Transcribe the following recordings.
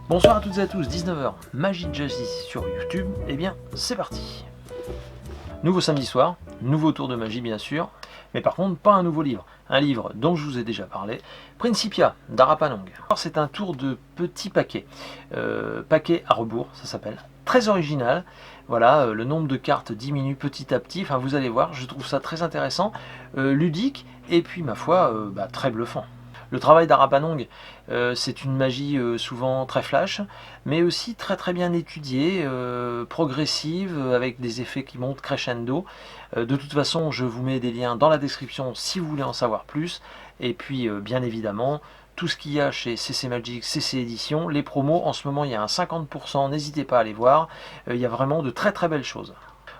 Bonsoir à toutes et à tous, 19h, Magie de Jazzy sur YouTube, et bien c'est parti. Nouveau samedi soir, nouveau tour de magie bien sûr, mais par contre pas un nouveau livre, un livre dont je vous ai déjà parlé, Principia d'Arapanong. C'est un tour de petits paquets, paquet à rebours ça s'appelle, très original, voilà, le nombre de cartes diminue petit à petit, enfin vous allez voir, je trouve ça très intéressant, ludique, et puis ma foi, très bluffant. Le travail d'Arapanong, c'est une magie souvent très flash, mais aussi très bien étudiée, progressive, avec des effets qui montent crescendo. De toute façon, je vous mets des liens dans la description si vous voulez en savoir plus. Et puis, bien évidemment, tout ce qu'il y a chez CC Magic, CC Édition, les promos, en ce moment il y a un 50%, n'hésitez pas à aller voir. Il y a vraiment de très belles choses.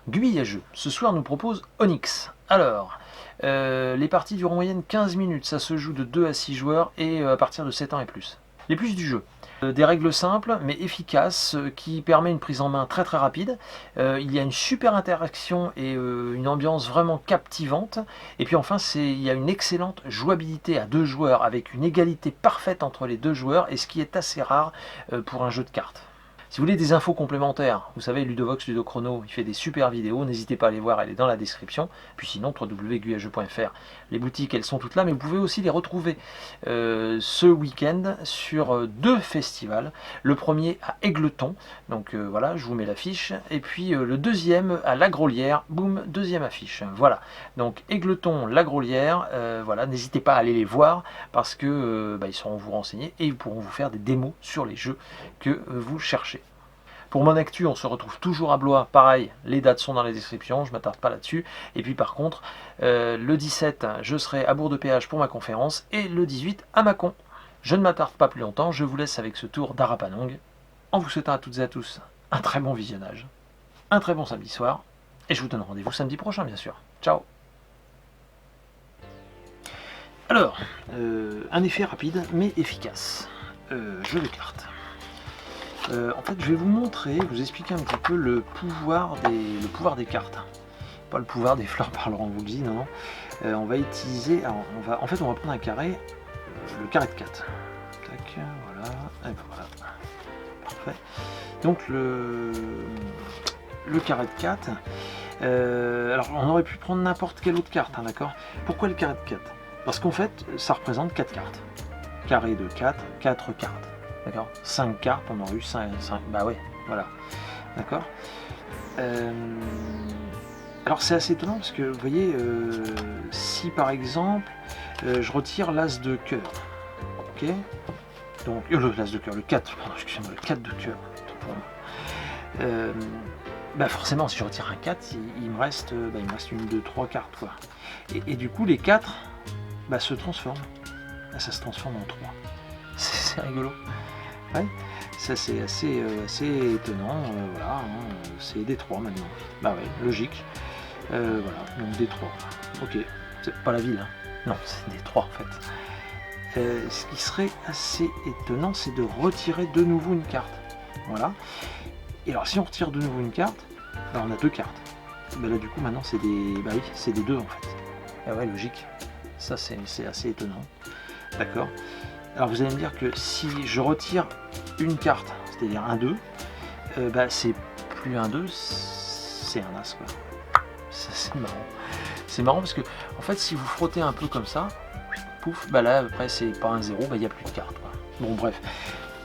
GUI à jeu, ce soir nous propose Onyx. Alors, les parties durent en moyenne 15 minutes, ça se joue de 2 à 6 joueurs et à partir de 7 ans et plus. Les plus du jeu, des règles simples mais efficaces qui permet une prise en main très rapide. Il y a une super interaction et une ambiance vraiment captivante. Et puis enfin, il y a une excellente jouabilité à 2 joueurs avec une égalité parfaite entre les 2 joueurs et ce qui est assez rare pour un jeu de cartes. Si vous voulez des infos complémentaires, vous savez, Ludovox, Ludochrono, il fait des super vidéos, n'hésitez pas à les voir, elle est dans la description. Puis sinon, www.guiajeux.fr, les boutiques, elles sont toutes là, mais vous pouvez aussi les retrouver ce week-end sur 2 festivals. Le premier à Égletons, donc voilà, je vous mets l'affiche. Et puis le deuxième à La Grolière, boum, deuxième affiche. Voilà, donc Égletons, La Grolière, voilà, n'hésitez pas à aller les voir parce que ils sauront vous renseigner et ils pourront vous faire des démos sur les jeux que vous cherchez. Pour mon actu, on se retrouve toujours à Blois, pareil, les dates sont dans la description, je ne m'attarde pas là-dessus. Et puis par contre, le 17, je serai à Bourg-de-Péage pour ma conférence, et le 18 à Mâcon. Je ne m'attarde pas plus longtemps, je vous laisse avec ce tour d'Arapanong, en vous souhaitant à toutes et à tous un très bon visionnage, un très bon samedi soir, et je vous donne rendez-vous samedi prochain bien sûr. Ciao. Alors, un effet rapide mais efficace, jeu de cartes. En fait, je vais vous montrer, vous expliquer un petit peu le pouvoir des cartes. Pas le pouvoir des fleurs parlant, on vous le dit, non. On va utiliser, alors on va prendre un carré, le carré de 4. Tac, voilà, et voilà. Parfait. Donc le carré de 4, alors on aurait pu prendre n'importe quelle autre carte, hein, d'accord. Pourquoi le carré de 4? Parce qu'en fait, ça représente 4 cartes. Carré de 4, 4 cartes. D'accord, 5 cartes, on en a eu 5, bah ouais, voilà, d'accord. Alors c'est assez étonnant parce que vous voyez, si par exemple, je retire l'as de cœur, ok, donc, l'as de cœur, le 4, pardon, excusez-moi, le 4 de cœur, forcément si je retire un 4, il me reste 1, 2, 3 cartes, quoi. Et du coup les 4, se transforment, ça se transforme en 3, c'est rigolo. Ouais, ça c'est assez étonnant, voilà, hein, c'est D3 maintenant. Bah ouais, logique. Voilà, donc D3. Ok, c'est pas la ville, hein. Non, c'est D3 en fait. Ce qui serait assez étonnant, c'est de retirer de nouveau une carte. Voilà. Et alors si on retire de nouveau une carte, là on a 2 cartes. Bah là du coup maintenant c'est des. Bah oui, c'est des 2 en fait. Ah ouais, logique. Ça c'est assez étonnant. D'accord. Alors vous allez me dire que si je retire une carte, c'est-à-dire un 2, c'est plus un 2, c'est un as, quoi. C'est marrant. C'est marrant parce que en fait si vous frottez un peu comme ça, pouf, là après c'est pas un 0, il n'y a plus de carte, quoi. Bon bref,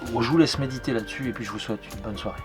je vous laisse méditer là-dessus et puis je vous souhaite une bonne soirée.